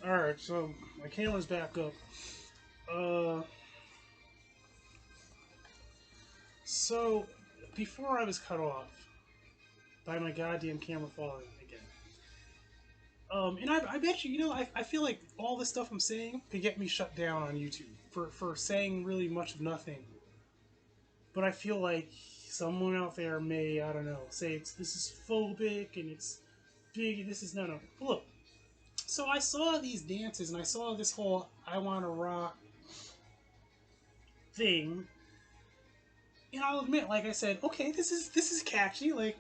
Alright, so my camera's back up. Uh, so before I was cut off by my goddamn camera falling again. And I bet you, I feel like all the stuff I'm saying could get me shut down on YouTube for saying really much of nothing. But I feel like someone out there may, I don't know, say this is phobic and it's big and this is no. Look, so I saw these dances and I saw this whole I Wanna Rock thing, and I'll admit, like I said, okay, this is catchy. Like,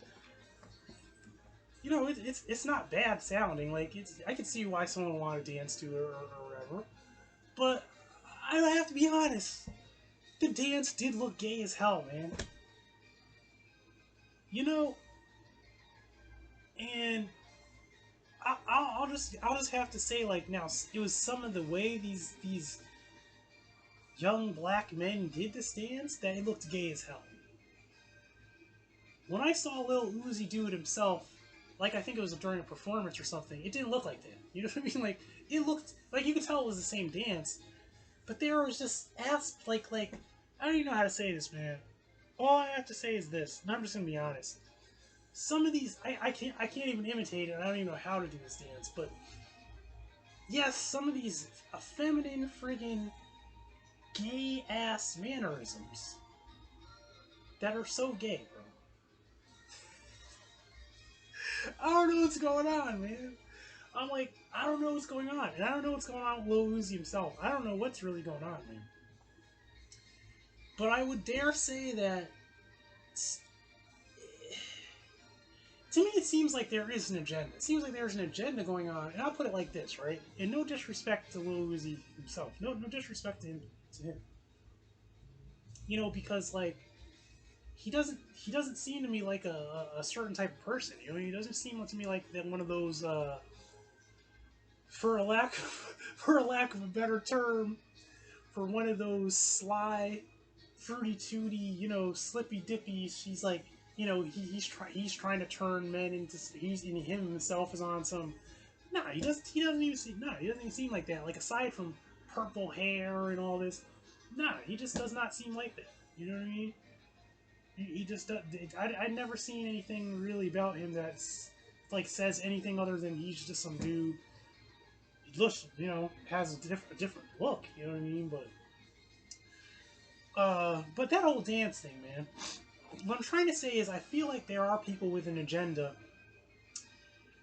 it's not bad sounding. Like, I can see why someone would want to dance to it or whatever. But I have to be honest, the dance did look gay as hell, man. You know, and I'll just have to say, like, now it was some of the way these young black men did this dance that it looked gay as hell. When I saw Lil Uzi do it himself, like I think it was during a performance or something, it didn't look like that. You know what I mean? Like, it looked like you could tell it was the same dance, but there was just like I don't even know how to say this, man. All I have to say is this, and I'm just gonna be honest. Some of these I can't even imitate it. I don't even know how to do this dance, but yes, some of these feminine friggin' gay ass mannerisms that are so gay, bro. I don't know what's going on, man. I'm like, I don't know what's going on. And I don't know what's going on with Lil Uzi himself. I don't know what's really going on, man. But I would dare say that to me it seems like there is an agenda. It seems like there's an agenda going on. And I'll put it like this, right? And no disrespect to Lil Uzi himself. No disrespect to him. Because like he doesn't seem to me like a certain type of person. He doesn't seem to me like that one of those for a lack of, for a lack of a better term, for one of those sly, fruity tooty, slippy dippy. She's like, he's trying to turn men into him himself is on some. Nah, he doesn't even seem like that. Like, aside from purple hair and all this, nah, he just does not seem like that. You know what I mean? He just does. I've never seen anything really about him that's like says anything other than he's just some dude. He looks, has a different look. You know what I mean? But that whole dance thing, man. What I'm trying to say is, I feel like there are people with an agenda,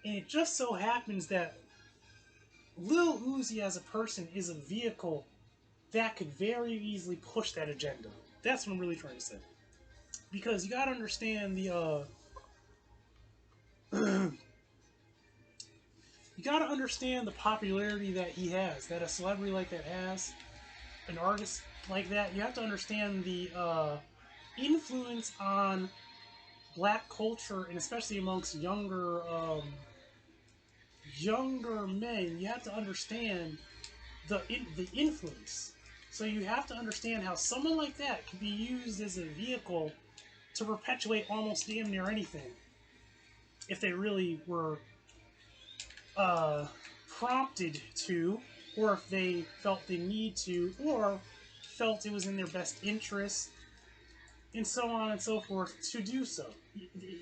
and it just so happens that Lil Uzi as a person is a vehicle that could very easily push that agenda. That's what I'm really trying to say. Because you gotta understand you gotta understand the popularity that he has, that a celebrity like that has, an artist like that. You have to understand the influence on black culture, and especially amongst younger men. You have to understand the influence. So you have to understand how someone like that can be used as a vehicle to perpetuate almost damn near anything, if they really were prompted to, or if they felt the need to, or felt it was in their best interest, and so on and so forth, to do so.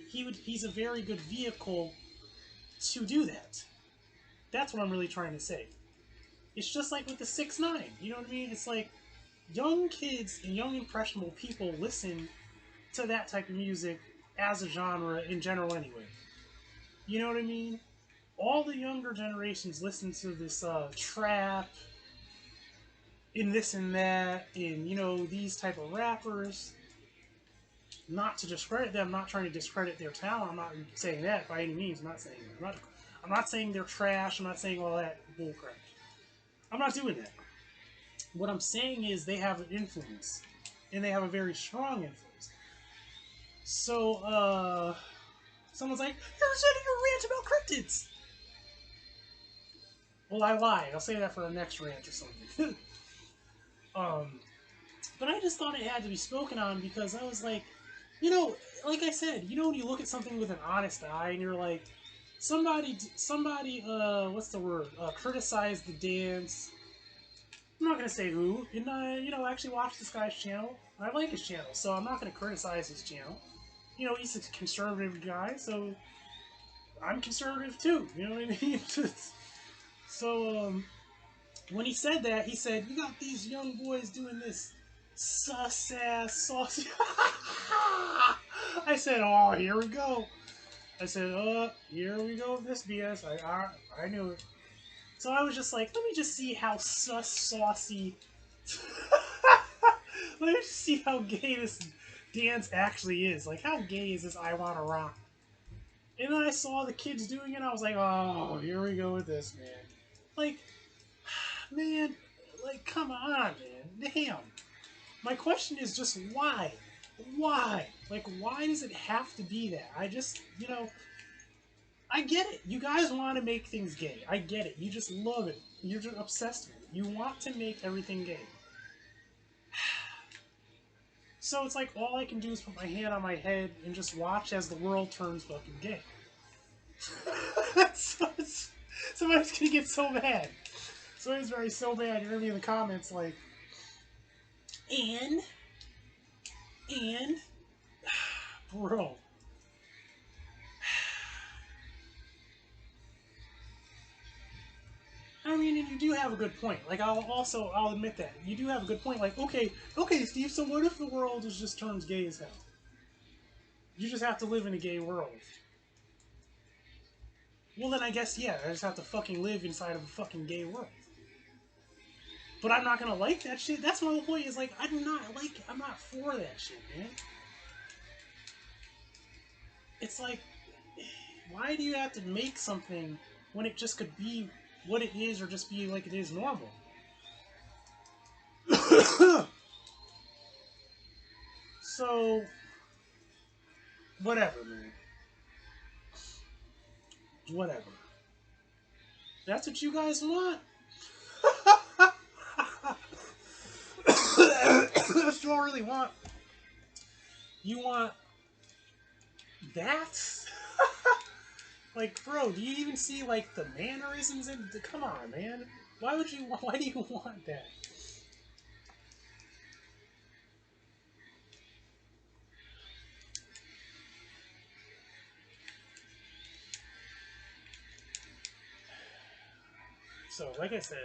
He's a very good vehicle to do that. That's what I'm really trying to say. It's just like with the 6ix9ine. You know what I mean? It's like young kids and young impressionable people listen to that type of music as a genre in general anyway. You know what I mean? All the younger generations listen to this trap and this and that, and these type of rappers. Not to discredit them, I'm not trying to discredit their talent. I'm not saying that by any means. I'm not saying that. I'm not saying they're trash. I'm not saying all that bullcrap. I'm not doing that. What I'm saying is they have an influence, and they have a very strong influence. So, someone's like, "You're sending your rant about cryptids." Well, I lied. I'll say that for the next rant or something. But I just thought it had to be spoken on because I was like, like I said, when you look at something with an honest eye and you're like, somebody, what's the word? Criticized the dance. I'm not gonna say who, and I actually watch this guy's channel. I like his channel, so I'm not gonna criticize his channel. He's a conservative guy, so I'm conservative too. You know what I mean? So, when he said that, he said, "You got these young boys doing this sus ass saucy." I said, "Oh, here we go." I said, "Oh, here we go with this BS." I knew it. So I was just like, let me just see how saucy. Let me just see how gay this dance actually is. Like, how gay is this I Wanna Rock? And then I saw the kids doing it, I was like, oh, here we go with this, man. Like, man, like, come on, man. Damn. My question is just why? Why? Like, why does it have to be that? I just, I get it. You guys want to make things gay. I get it. You just love it. You're just obsessed with it. You want to make everything gay. So it's like all I can do is put my hand on my head and just watch as the world turns fucking gay. Somebody's gonna get so mad. Somebody's very so mad. You're gonna be in the comments like, and, bro. I mean, and you do have a good point. Like, I'll admit that. You do have a good point. Like, okay, Steve, so what if the world is just turns gay as hell? You just have to live in a gay world. Well, then I guess, yeah, I just have to fucking live inside of a fucking gay world. But I'm not gonna like that shit. That's my whole point, is like, I'm not for that shit, man. It's like, why do you have to make something when it just could be what it is or just be like it is normal? So, whatever, man. Whatever. That's what you guys want? That's what you all really want. You want that? Like, bro, do you even see, like, the mannerisms in... Come on, man. Why do you want that? So, like I said,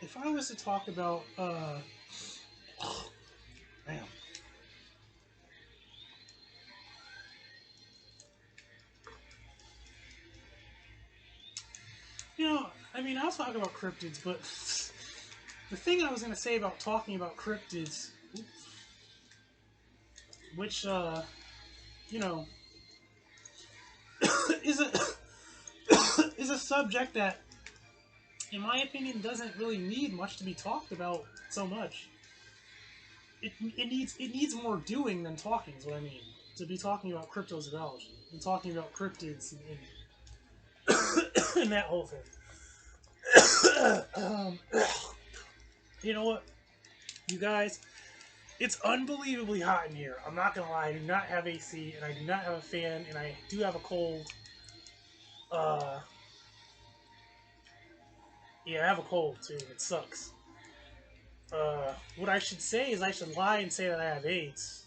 if I was to talk about, damn. I mean, I'll talk about cryptids, but the thing I was going to say about talking about cryptids, which, is a is a subject that, in my opinion, doesn't really need much to be talked about so much. It needs more doing than talking, is what I mean. To be talking about cryptozoology and talking about cryptids and that whole thing. You know what, you guys? It's unbelievably hot in here. I'm not gonna lie. I do not have AC, and I do not have a fan, and I do have a cold. Yeah, I have a cold too. It sucks. What I should say is I should lie and say that I have AIDS.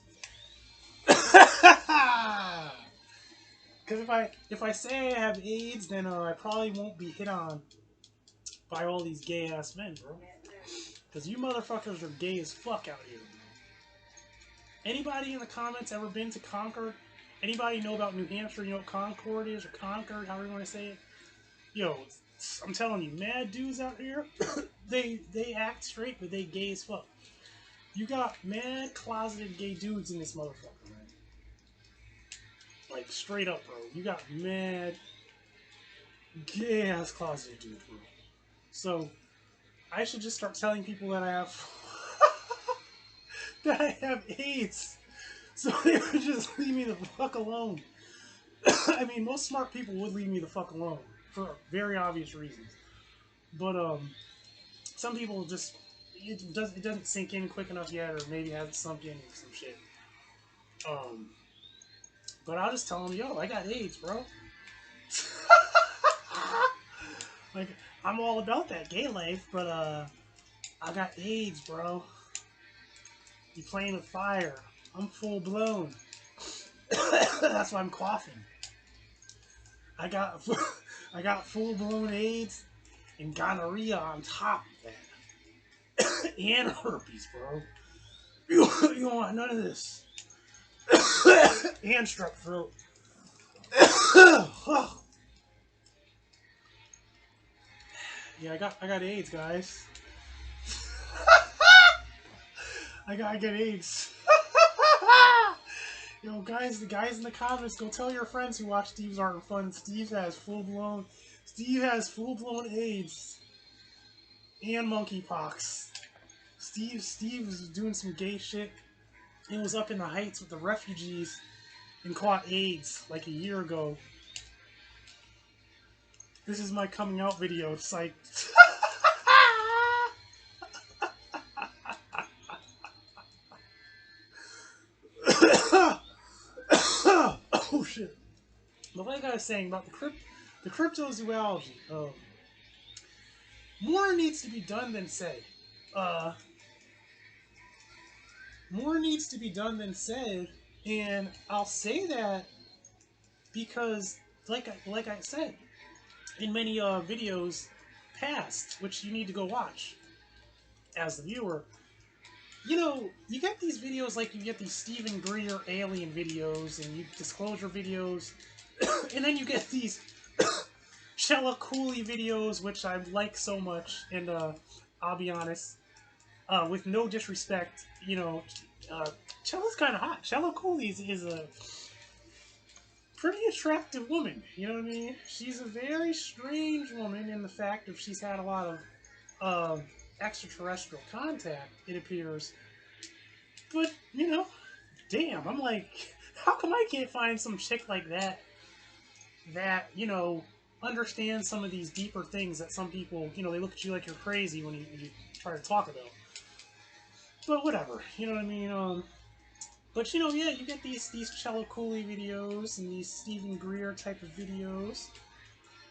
Because if I say I have AIDS, then I probably won't be hit on by all these gay ass men, bro. Because you motherfuckers are gay as fuck out here. Anybody in the comments ever been to Concord? Anybody know about New Hampshire? You know what Concord is, or Concord, however you want to say it? Yo, I'm telling you, mad dudes out here, they act straight, but they gay as fuck. You got mad closeted gay dudes in this motherfucker, man. Like, straight up, bro. You got mad gay ass closeted dudes, bro. So, I should just start telling people that I have that I have AIDS, so they would just leave me the fuck alone. I mean, most smart people would leave me the fuck alone for very obvious reasons. But some people just, it doesn't sink in quick enough yet, or maybe hasn't sunk in or some shit. But I'll just tell him, yo, I got AIDS, bro. Like, I'm all about that gay life, but I got AIDS, bro. You playing with fire. I'm full blown. That's why I'm coughing. I got full blown AIDS and gonorrhea on top of that. And herpes, bro. You don't want none of this. And strep throat. Yeah, I got AIDS, guys. I got AIDS. Yo, guys, the guys in the comments, go tell your friends who watch Steve's Art and Fun. Steve has full blown AIDS and monkeypox. Steve was doing some gay shit. He was up in the heights with the refugees and caught AIDS like a year ago. This is my coming out video. It's like. Oh shit. But like I was saying about the cryptozoology, more needs to be done than said. More needs to be done than said, and I'll say that because, like I said, in many videos past, which you need to go watch as the viewer, you know, you get these videos like you get these Stephen Greer alien videos and you disclosure videos, and then you get these Chella Cooley videos, which I like so much, and I'll be honest, with no disrespect, you know, Chella's kind of hot. Chella Cooley is a pretty attractive woman, you know what I mean? She's a very strange woman in the fact that she's had a lot of extraterrestrial contact, it appears. But, you know, damn, I'm like, how come I can't find some chick like that, you know, understands some of these deeper things that some people, you know, they look at you like you're crazy when you try to talk about. But whatever, you know what I mean? But, you know, yeah, you get these Chella Cooley videos and these Stephen Greer type of videos.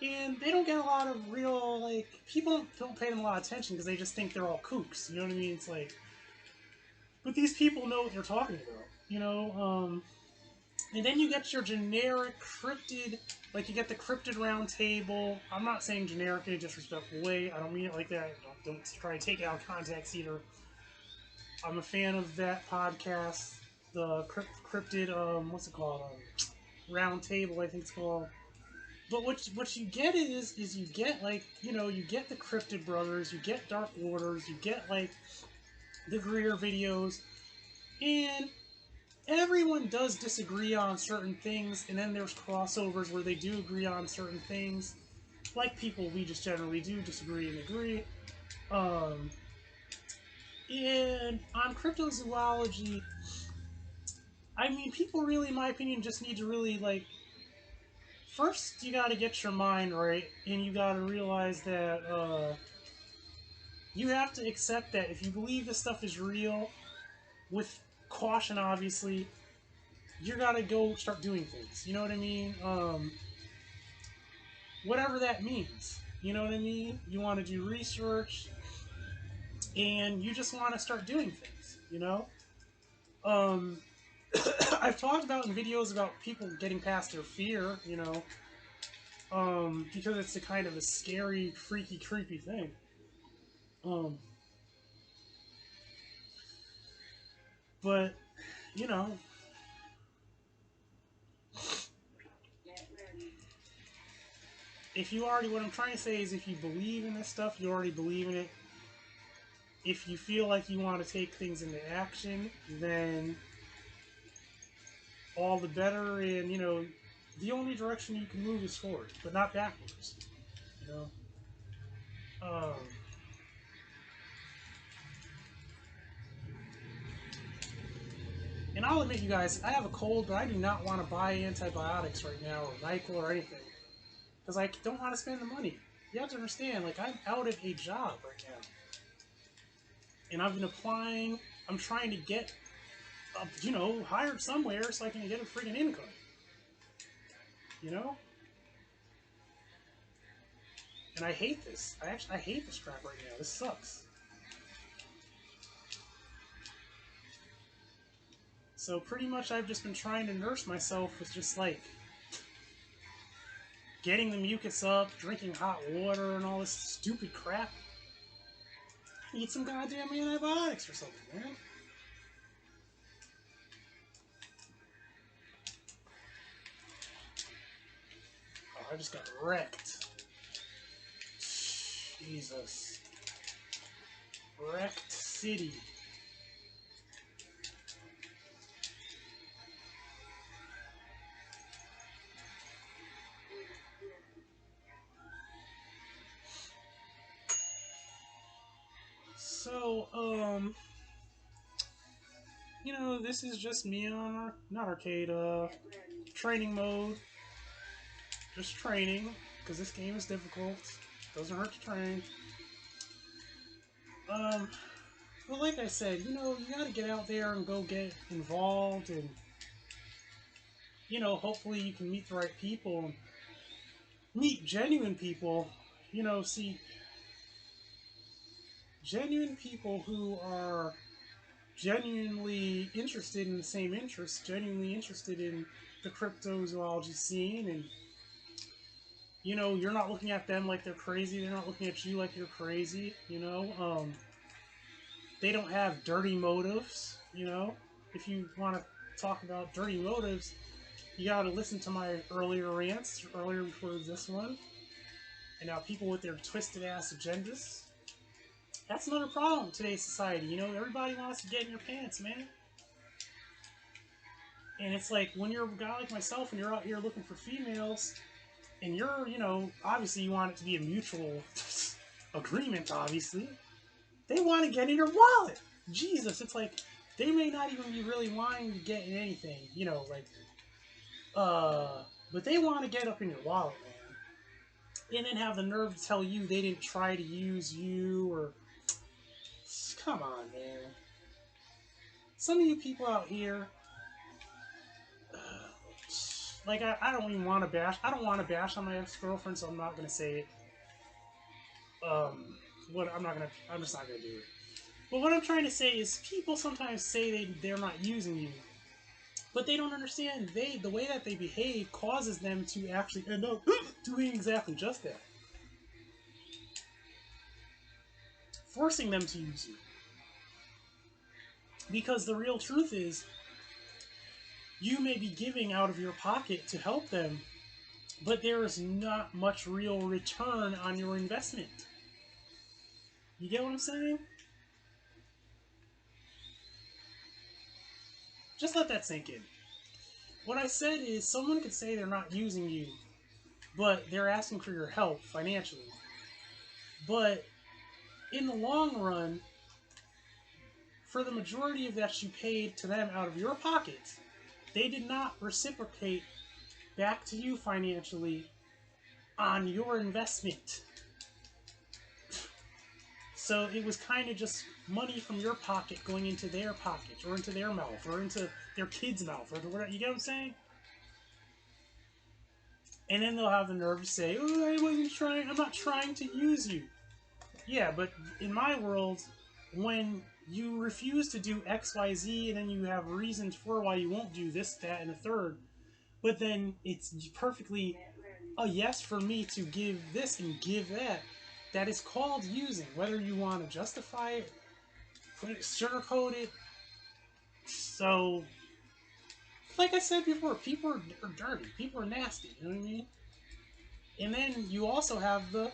And they don't get a lot of real, like, people don't pay them a lot of attention because they just think they're all kooks, you know what I mean? It's like, but these people know what they're talking about, you know? And then you get your generic cryptid, like you get the cryptid round table. I'm not saying generic in a disrespectful way. I don't mean it like that. Don't try to take it out of context either. I'm a fan of that podcast, the cryptid, what's it called? Round table, I think it's called. But what you get is you get, like, you know, you get the Cryptid Brothers, you get Dark Orders, you get, like, the Greer videos, and everyone does disagree on certain things, and then there's crossovers where they do agree on certain things. Like people, we just generally do disagree and agree. And on cryptozoology, I mean, people really, in my opinion, just need to really, like, first, you gotta get your mind right, and you gotta realize that, you have to accept that if you believe this stuff is real, with caution, obviously, you gotta go start doing things. You know what I mean? Whatever that means. You know what I mean? You want to do research, and you just want to start doing things, you know? I've talked about in videos about people getting past their fear, you know, because it's a kind of a scary, freaky, creepy thing. But, you know, if you already, what I'm trying to say is if you believe in this stuff, you already believe in it. If you feel like you want to take things into action, then all the better, and, you know, the only direction you can move is forward, but not backwards, you know? And I'll admit, you guys, I have a cold, but I do not want to buy antibiotics right now, or NyQuil, or anything, because I don't want to spend the money. You have to understand, like, I'm out of a job right now. And I've been applying. I'm trying to get, hired somewhere so I can get a freaking income. You know? And I hate this. I hate this crap right now. This sucks. So pretty much I've just been trying to nurse myself with just like getting the mucus up, drinking hot water, and all this stupid crap. Eat some goddamn antibiotics or something, man. Oh, I just got wrecked. Jesus. Wrecked city. So, this is just me on, not arcade, training mode. Just training, because this game is difficult. Doesn't hurt to train. But like I said, you gotta get out there and go get involved, and, hopefully you can meet the right people, and meet genuine people, see, genuine people who are genuinely interested in the same interests, genuinely interested in the cryptozoology scene, and you're not looking at them like they're crazy. They're not looking at you like you're crazy. They don't have dirty motives. If you want to talk about dirty motives, you got to listen to my earlier rants, earlier before this one. And now people with their twisted ass agendas. That's another problem in today's society. Everybody wants to get in your pants, man. And it's like when you're a guy like myself and you're out here looking for females, and you're, obviously you want it to be a mutual agreement, obviously. They want to get in your wallet. Jesus, it's like they may not even be really wanting to get in anything, but they want to get up in your wallet, man. And then have the nerve to tell you they didn't try to use you, or come on, man. Some of you people out here, I don't even want to bash. I don't want to bash on my ex-girlfriend, so I'm not gonna say it. I'm just not gonna do it. But what I'm trying to say is, people sometimes say they're not using you, but they don't understand. The way that they behave causes them to actually end up doing exactly just that, forcing them to use you. Because the real truth is, you may be giving out of your pocket to help them, but there is not much real return on your investment. You get what I'm saying? Just let that sink in. What I said is, someone could say they're not using you, but they're asking for your help financially. But in the long run, for the majority of that you paid to them out of your pocket, they did not reciprocate back to you financially on your investment. So it was kind of just money from your pocket going into their pocket, or into their mouth, or into their kid's mouth, or whatever. You get what I'm saying? And then they'll have the nerve to say, "Oh, I'm not trying to use you." Yeah, but in my world, when you refuse to do X, Y, Z, and then you have reasons for why you won't do this, that, and the third, but then it's perfectly a yes for me to give this and give that, that is called using. Whether you want to justify it, sugarcoat it. So, like I said before, people are dirty. People are nasty. You know what I mean? And then you also have the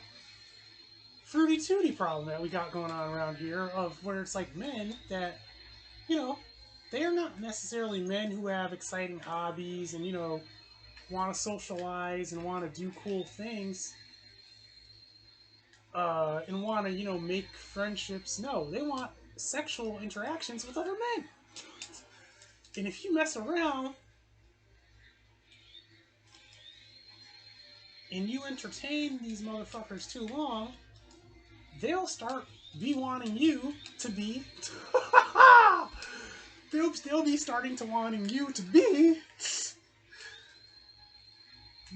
fruity tooty problem that we got going on around here, of where it's like men that, they are not necessarily men who have exciting hobbies and, want to socialize and want to do cool things, and want to, make friendships. No, they want sexual interactions with other men. And if you mess around and you entertain these motherfuckers too long, they'll start be wanting you to be. they'll be starting to wanting you to be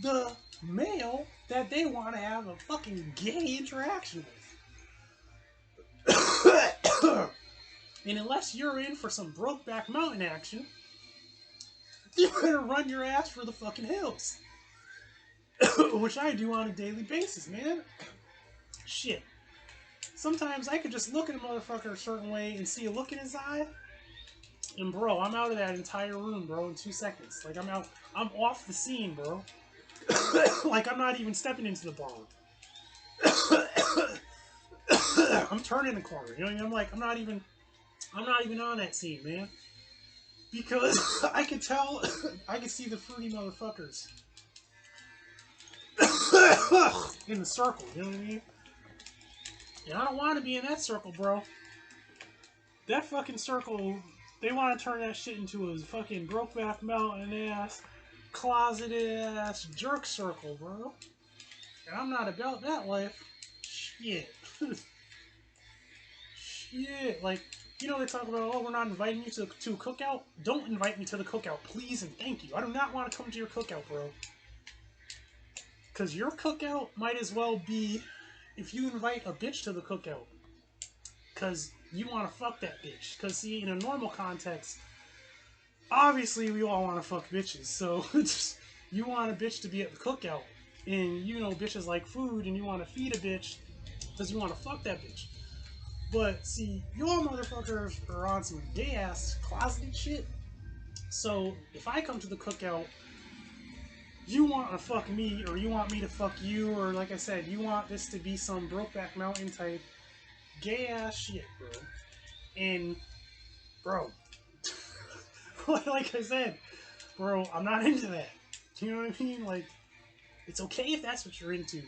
the male that they want to have a fucking gay interaction with. And unless you're in for some Brokeback Mountain action, you better run your ass for the fucking hills. Which I do on a daily basis, man. Shit. Sometimes I could just look at a motherfucker a certain way and see a look in his eye, and bro, I'm out of that entire room, bro, in 2 seconds. Like, I'm out. I'm off the scene, bro. Like, I'm not even stepping into the bomb. I'm turning the corner. You know what I mean? I'm like, I'm not even on that scene, man. Because I could tell, I could see the fruity motherfuckers in the circle. You know what I mean? And I don't want to be in that circle, bro. That fucking circle, they want to turn that shit into a fucking Brokeback Mountain ass, closeted ass jerk circle, bro. And I'm not about that life. Shit. Shit. Like, you know, they talk about, oh, we're not inviting you to a cookout. Don't invite me to the cookout, please and thank you. I do not want to come to your cookout, bro. Because your cookout might as well be if you invite a bitch to the cookout. Because you want to fuck that bitch. Because, see, in a normal context, obviously we all want to fuck bitches. So, you want a bitch to be at the cookout. And, you know, bitches like food, and you want to feed a bitch because you want to fuck that bitch. But, see, you all motherfuckers are on some gay-ass closeted shit. So, if I come to the cookout, you want to fuck me, or you want me to fuck you, or like I said, you want this to be some Brokeback Mountain type gay-ass shit, bro. And, bro, like I said, bro, I'm not into that. You know what I mean? Like, it's okay if that's what you're into,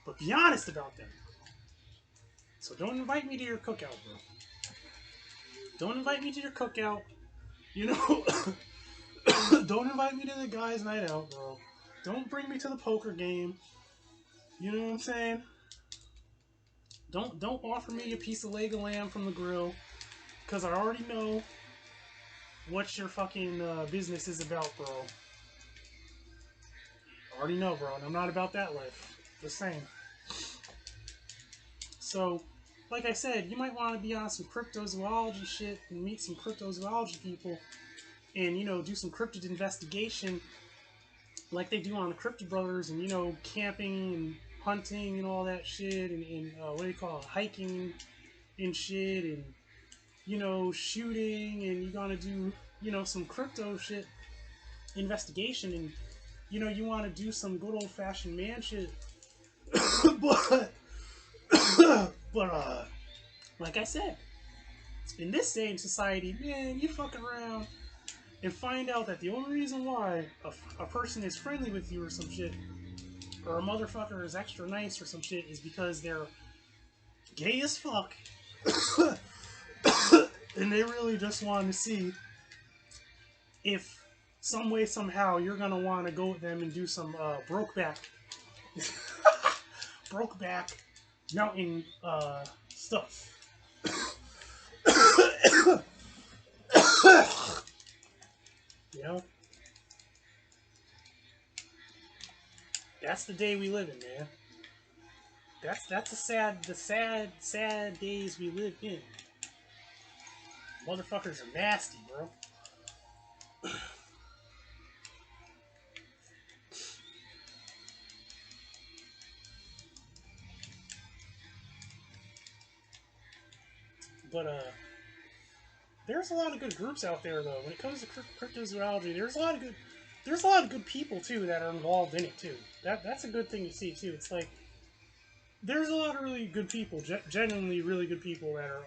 but be honest about that. So don't invite me to your cookout, bro. Don't invite me to your cookout. You know, don't invite me to the guys' night out, bro. Don't bring me to the poker game. You know what I'm saying? Don't offer me a piece of leg of lamb from the grill, because I already know what your fucking business is about, bro. I already know, bro, and I'm not about that life. Just saying. So, like I said, you might want to be on some cryptozoology shit and meet some cryptozoology people and, you know, do some cryptid investigation like they do on the Crypto Brothers, and, you know, camping and hunting and all that shit, and what do you call it, hiking and shit, and, you know, shooting, and you're gonna do, you know, some crypto shit investigation, and, you know, you want to do some good old-fashioned man shit. but like I said, in this day in society, man, you fuck around and find out that the only reason why a person is friendly with you or some shit, or a motherfucker is extra nice or some shit, is because they're gay as fuck. And they really just want to see if some way, somehow, you're gonna want to go with them and do some Brokeback Mountain stuff. You know? That's the day we live in, man. That's the sad days we live in. Motherfuckers are nasty, bro. But there's a lot of good groups out there, though. When it comes to cryptozoology, there's a lot of good people too that are involved in it too. That's a good thing to see too. It's like there's a lot of really good people, genuinely really good people that are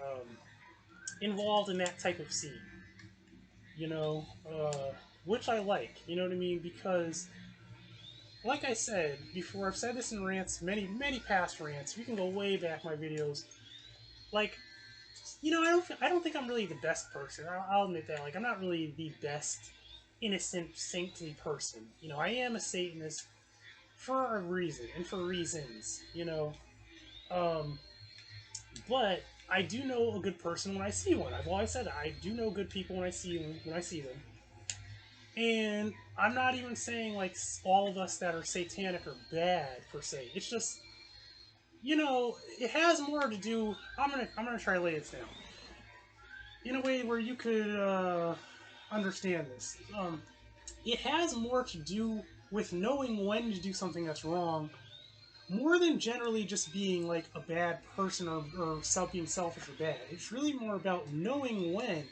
involved in that type of scene. You know, which I like. You know what I mean? Because, like I said before, I've said this in rants, many past rants. You can go way back my videos. Like, you know, I don't think I'm really the best person. I'll admit that. Like, I'm not really the best innocent, saintly person. You know, I am a Satanist for a reason and for reasons. You know, But I do know a good person when I see one. I've always said that. I do know good people when I see them. When I see them, and I'm not even saying like all of us that are satanic are bad per se. It's just, it has more to do. I'm gonna try to lay this down in a way where you could understand this. It has more to do with knowing when to do something that's wrong, more than generally just being like a bad person or being selfish or bad. It's really more about knowing when.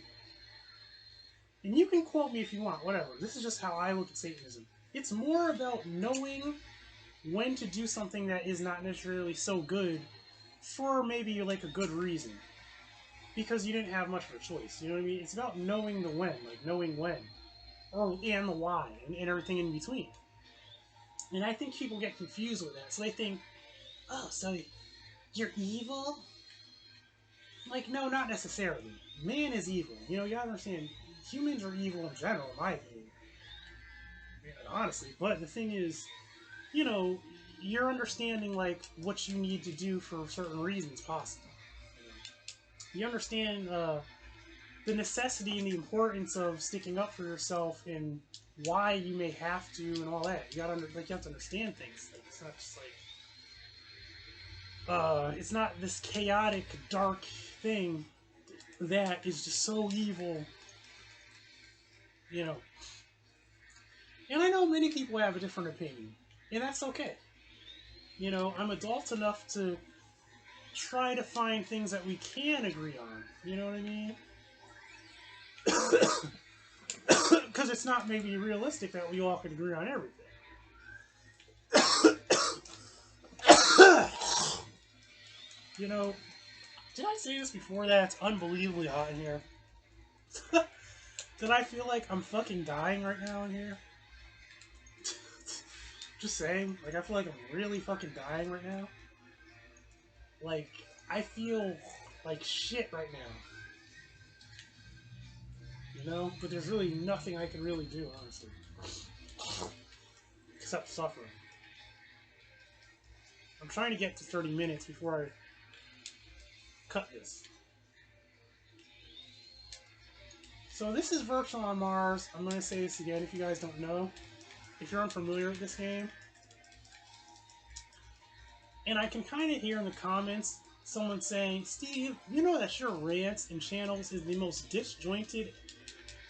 And you can quote me if you want, whatever. This is just how I look at Satanism. It's more about knowing when to do something that is not necessarily so good for maybe like a good reason. Because you didn't have much of a choice. You know what I mean? It's about knowing the when, like knowing when. And the why, and everything in between. And I think people get confused with that. So they think, oh, so you're evil? Like, no, not necessarily. Man is evil. You know, you gotta understand, humans are evil in general, in my opinion. Honestly. But the thing is, you're understanding, like, what you need to do for certain reasons possible. You understand the necessity and the importance of sticking up for yourself and why you may have to and all that. You have to understand things. Like, it's not just like it's not this chaotic, dark thing that is just so evil, you know. And I know many people have a different opinion, and that's okay. I'm adult enough to try to find things that we can agree on. You know what I mean? Because it's not maybe realistic that we all could agree on everything. you know, did I say this before that it's unbelievably hot in here? Did I feel like I'm fucking dying right now in here? Just saying. Like, I feel like I'm really fucking dying right now. Like, I feel like shit right now. But there's really nothing I can really do, honestly. Except suffer. I'm trying to get to 30 minutes before I cut this. So this is Virtual on Mars. I'm going to say this again if you guys don't know. If you're unfamiliar with this game. And I can kind of hear in the comments someone saying, Steve, you know that your rants and channels is the most disjointed,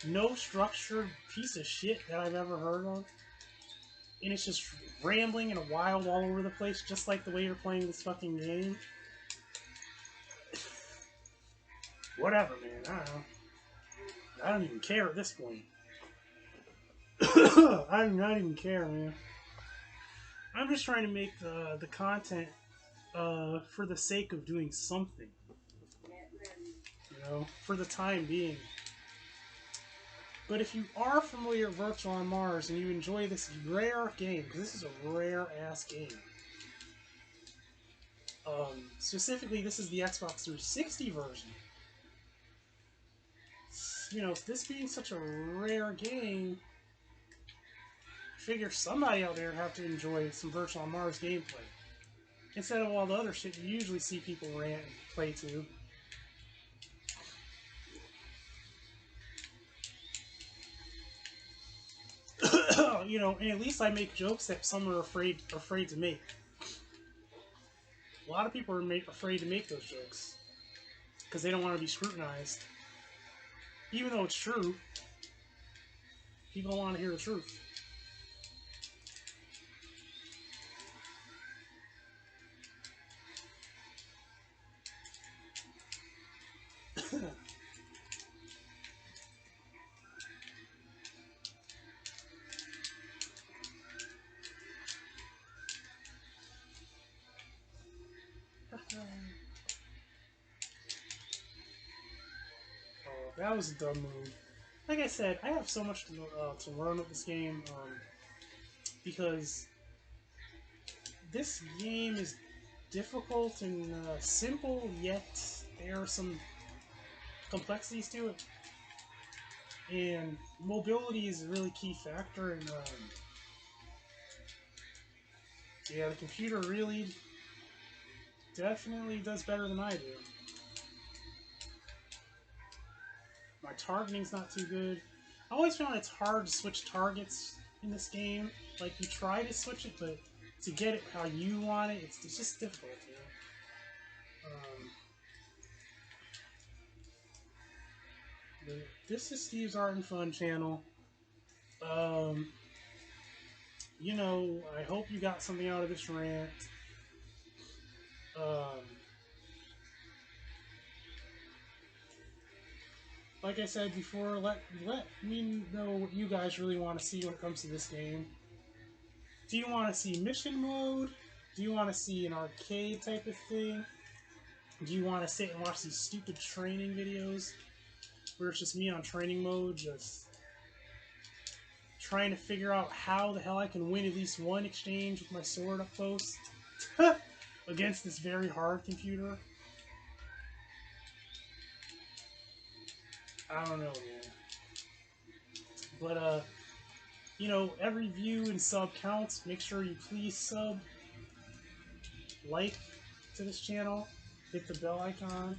no structured piece of shit that I've ever heard of? And it's just rambling and wild all over the place, just like the way you're playing this fucking game. Whatever, man. I don't know. I don't even care at this point. I do not even care, man. I'm just trying to make the content for the sake of doing something. For the time being. But if you are familiar with Virtual on Mars and you enjoy this rare game, because this is a rare-ass game. Specifically, this is the Xbox 360 version. This being such a rare game, I figure somebody out there would have to enjoy some Virtual on Mars gameplay. Instead of all the other shit you usually see people rant and play to. And at least I make jokes that some are afraid to make. A lot of people are afraid to make those jokes because they don't want to be scrutinized. Even though it's true, people don't want to hear the truth. That was a dumb move. Like I said, I have so much to learn with this game because this game is difficult and simple, yet there are some complexities to it. And mobility is a really key factor. And yeah, the computer really definitely does better than I do. My targeting's not too good. I always found it's hard to switch targets in this game. Like, you try to switch it, but to get it how you want it, it's just difficult, you know? This is Steve's Art and Fun channel. You know, I hope you got something out of this rant. Like I said before, let me know what you guys really want to see when it comes to this game. Do you want to see mission mode? Do you want to see an arcade type of thing? Do you want to sit and watch these stupid training videos where it's just me on training mode, just trying to figure out how the hell I can win at least one exchange with my sword up close against this very hard computer? I don't know, man. But, you know, every view and sub counts. Make sure you please sub, like to this channel, hit the bell icon,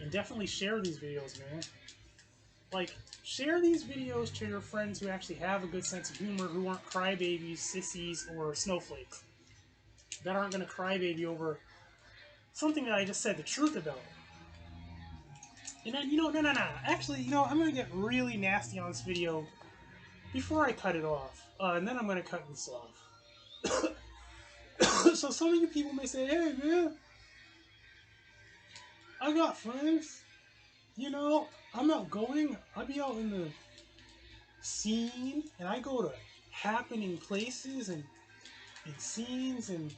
and definitely share these videos, man. Like, share these videos to your friends who actually have a good sense of humor, who aren't crybabies, sissies, or snowflakes. That aren't going to crybaby over something that I just said the truth about. And then, you know, no. Actually, you know, I'm going to get really nasty on this video before I cut it off. And then I'm going to cut this off. So some of you people may say, hey, man, I got friends. You know, I'm outgoing. I be out in the scene, and I go to happening places and scenes, and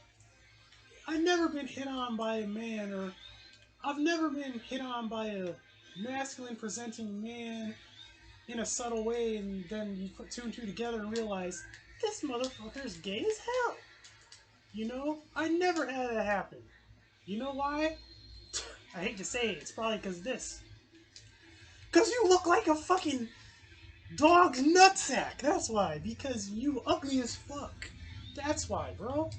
I've never been hit on by a man, or I've never been hit on by a masculine presenting man in a subtle way, and then you put two and two together and realize this motherfucker's gay as hell. You know, I never had that happen. You know why? I hate to say it, it's probably because of this. Because you look like a fucking dog's nutsack. That's why. Because you ugly as fuck. That's why, bro.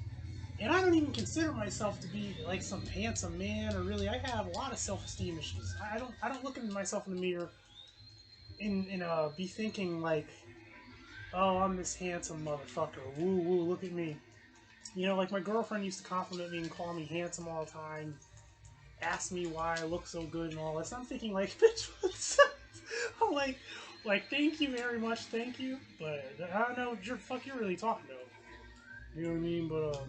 And I don't even consider myself to be like some handsome man, or really, I have a lot of self-esteem issues. I don't look at myself in the mirror and be thinking like, oh, I'm this handsome motherfucker. Woo woo, look at me. You know, like my girlfriend used to compliment me and call me handsome all the time. Ask me why I look so good and all this. I'm thinking like, bitch, what's up? I'm like, thank you very much, thank you. But I don't know what you're really talking about. You know what I mean? But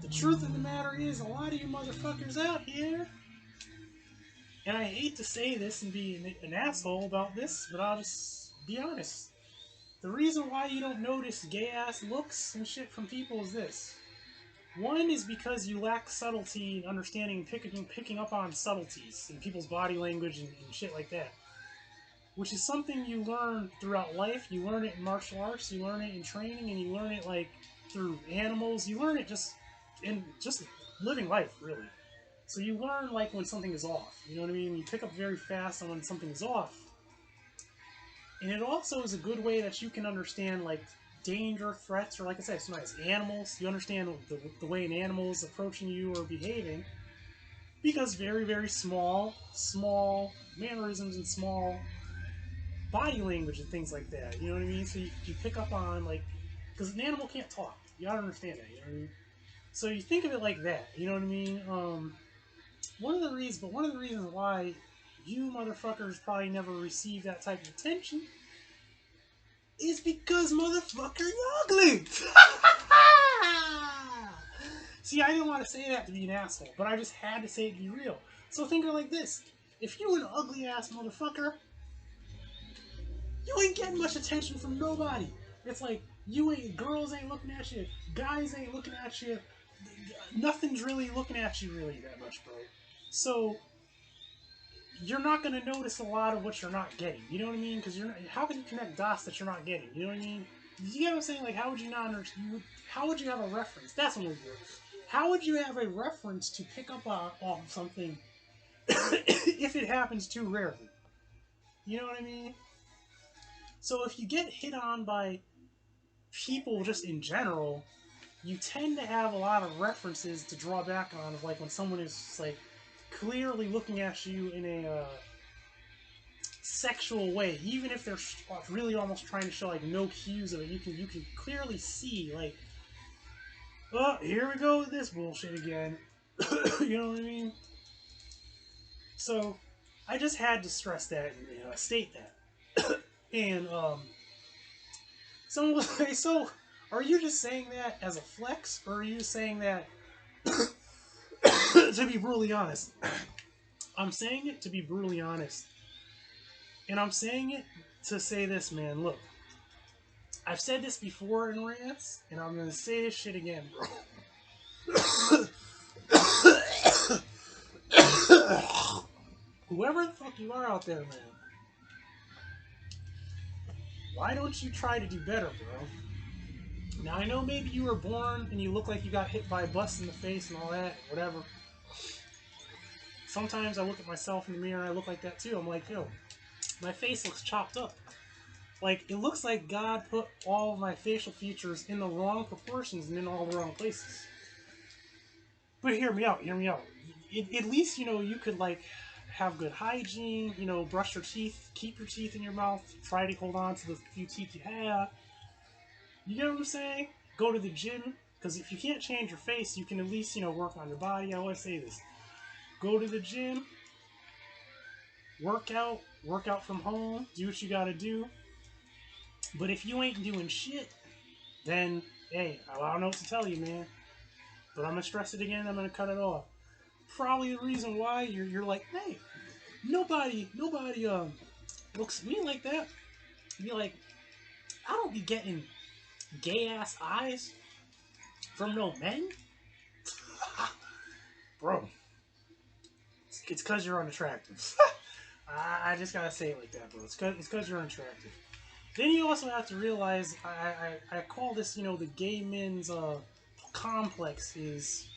the truth of the matter is, a lot of you motherfuckers out here, and I hate to say this and be an asshole about this, but I'll just be honest. The reason why you don't notice gay-ass looks and shit from people is this. One is because you lack subtlety and understanding, picking up on subtleties in people's body language and shit like that. Which is something you learn throughout life. You learn it in martial arts, you learn it in training, and you learn it like through animals. You learn it just in living life, really. So you learn like when something is off. You know what I mean? You pick up very fast on when something is off. And it also is a good way that you can understand like danger, threats, or like I said, sometimes animals. You understand the way an animal is approaching you or behaving, because very, very small mannerisms and small body language and things like that. You know what I mean? So you pick up on like, because an animal can't talk. You gotta understand that. You know what I mean? So you think of it like that. You know what I mean? One of the reasons why you motherfuckers probably never receive that type of attention is because, motherfucker, you're ugly! See, I didn't want to say that to be an asshole, but I just had to say it to be real. So think of it like this. If you an ugly-ass motherfucker, you ain't getting much attention from nobody. It's like, girls ain't looking at you, guys ain't looking at you, nothing's really looking at you really that much, bro. So you're not going to notice a lot of what you're not getting. You know what I mean? Because how can you connect dots that you're not getting? You know what I mean? You get what I'm saying? Like, how would you not understand? How would you have a reference? That's what we're doing. How would you have a reference to pick up off of something if it happens too rarely? You know what I mean? So if you get hit on by people just in general, you tend to have a lot of references to draw back on, of like when someone is like clearly looking at you in a sexual way, even if they're really almost trying to show like no cues of it. You can clearly see like, oh, here we go with this bullshit again. You know what I mean? So I just had to stress that and state that. And someone will say, so are you just saying that as a flex, or are you just saying that to be brutally honest? I'm saying it to be brutally honest. And I'm saying it to say this, man. Look, I've said this before in rants, and I'm gonna say this shit again, bro. Whoever the fuck you are out there, man, why don't you try to do better, bro? Now, I know maybe you were born and you look like you got hit by a bus in the face and all that, whatever. Sometimes I look at myself in the mirror and I look like that too. I'm like, yo, my face looks chopped up. Like, it looks like God put all of my facial features in the wrong proportions and in all the wrong places. But hear me out, hear me out. At least, you could, like, have good hygiene, brush your teeth, keep your teeth in your mouth, try to hold on to the few teeth you have. You get what I'm saying? Go to the gym, because if you can't change your face, you can at least, work on your body. I always say this. Go to the gym, work out from home, do what you gotta do. But if you ain't doing shit, then, hey, I don't know what to tell you, man. But I'm gonna stress it again, I'm gonna cut it off. Probably the reason why you're like, hey, nobody looks at me like that. Be like, I don't be getting gay ass eyes from no men. Bro, it's because you're unattractive. I just gotta say it like that, bro. It's because you're unattractive. Then you also have to realize, I call this, the gay man's complex is,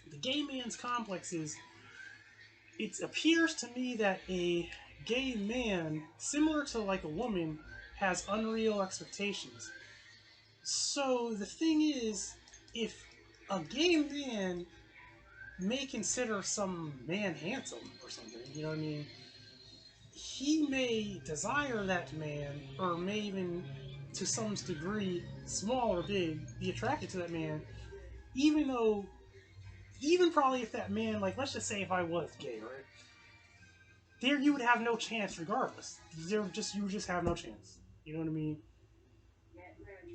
the gay man's complex is, it appears to me that a gay man, similar to like a woman, has unreal expectations. So the thing is, if a gay man may consider some man handsome or something, you know what I mean? He may desire that man, or may even, to some degree, small or big, be attracted to that man, even though, even probably if that man, like, let's just say if I was gay, right? There you would have no chance regardless. You would just have no chance. You know what I mean?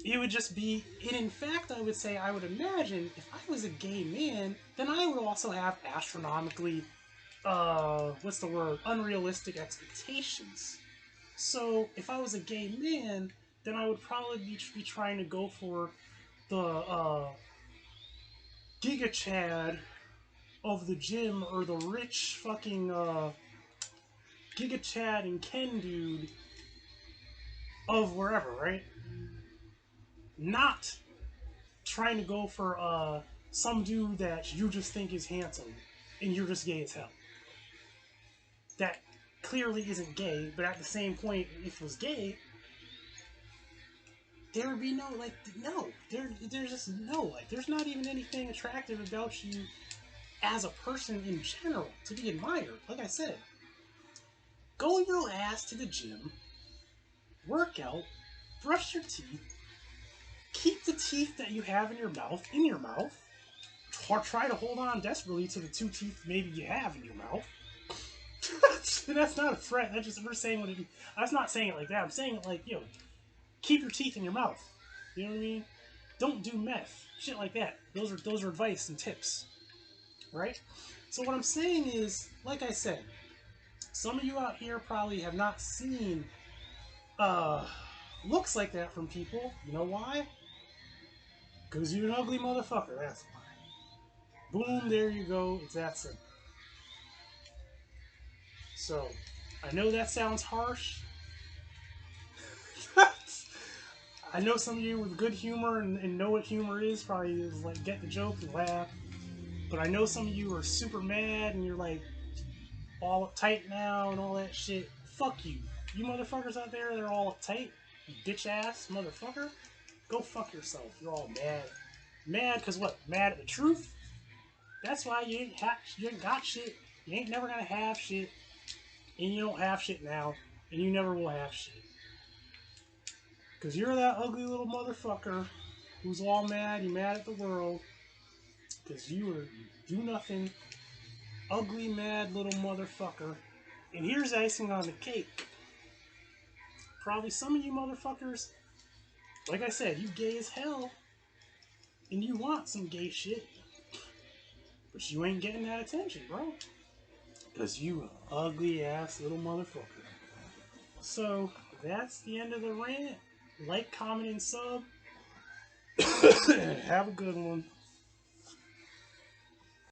It would just be, and in fact, I would say, I would imagine, if I was a gay man, then I would also have astronomically, what's the word? Unrealistic expectations. So, if I was a gay man, then I would probably be trying to go for the, Giga Chad of the gym, or the rich fucking, Giga Chad and Ken dude of wherever, right? Not trying to go for some dude that you just think is handsome and you're just gay as hell. That clearly isn't gay, but at the same point, if it was gay, there would be no, like, no. There's just no, like, there's not even anything attractive about you as a person in general to be admired. Like I said, go your ass to the gym, work out, brush your teeth, keep the teeth that you have in your mouth, or try to hold on desperately to the two teeth maybe you have in your mouth. That's not a threat. That's just, we're saying what it is. I'm not saying it like that. I'm saying it like, keep your teeth in your mouth. You know what I mean? Don't do meth. Shit like that. Those are advice and tips. Right? So what I'm saying is, like I said, some of you out here probably have not seen looks like that from people. You know why? Because you're an ugly motherfucker, that's why. Boom, there you go. It's that simple. So, I know that sounds harsh. I know some of you with good humor and know what humor is probably is like get the joke and laugh. But I know some of you are super mad and you're like all uptight now and all that shit. Fuck you. You motherfuckers out there that are all uptight, you bitch ass motherfucker, go fuck yourself. You're all mad. Mad because what? Mad at the truth? That's why you ain't got shit. You ain't never gonna have shit. And you don't have shit now. And you never will have shit. Because you're that ugly little motherfucker who's all mad. You're mad at the world. Because you do nothing. Ugly, mad little motherfucker. And here's icing on the cake. Probably some of you motherfuckers, like I said, you gay as hell. And you want some gay shit. But you ain't getting that attention, bro. Because you an ugly ass little motherfucker. So, that's the end of the rant. Like, comment, and sub. Have a good one.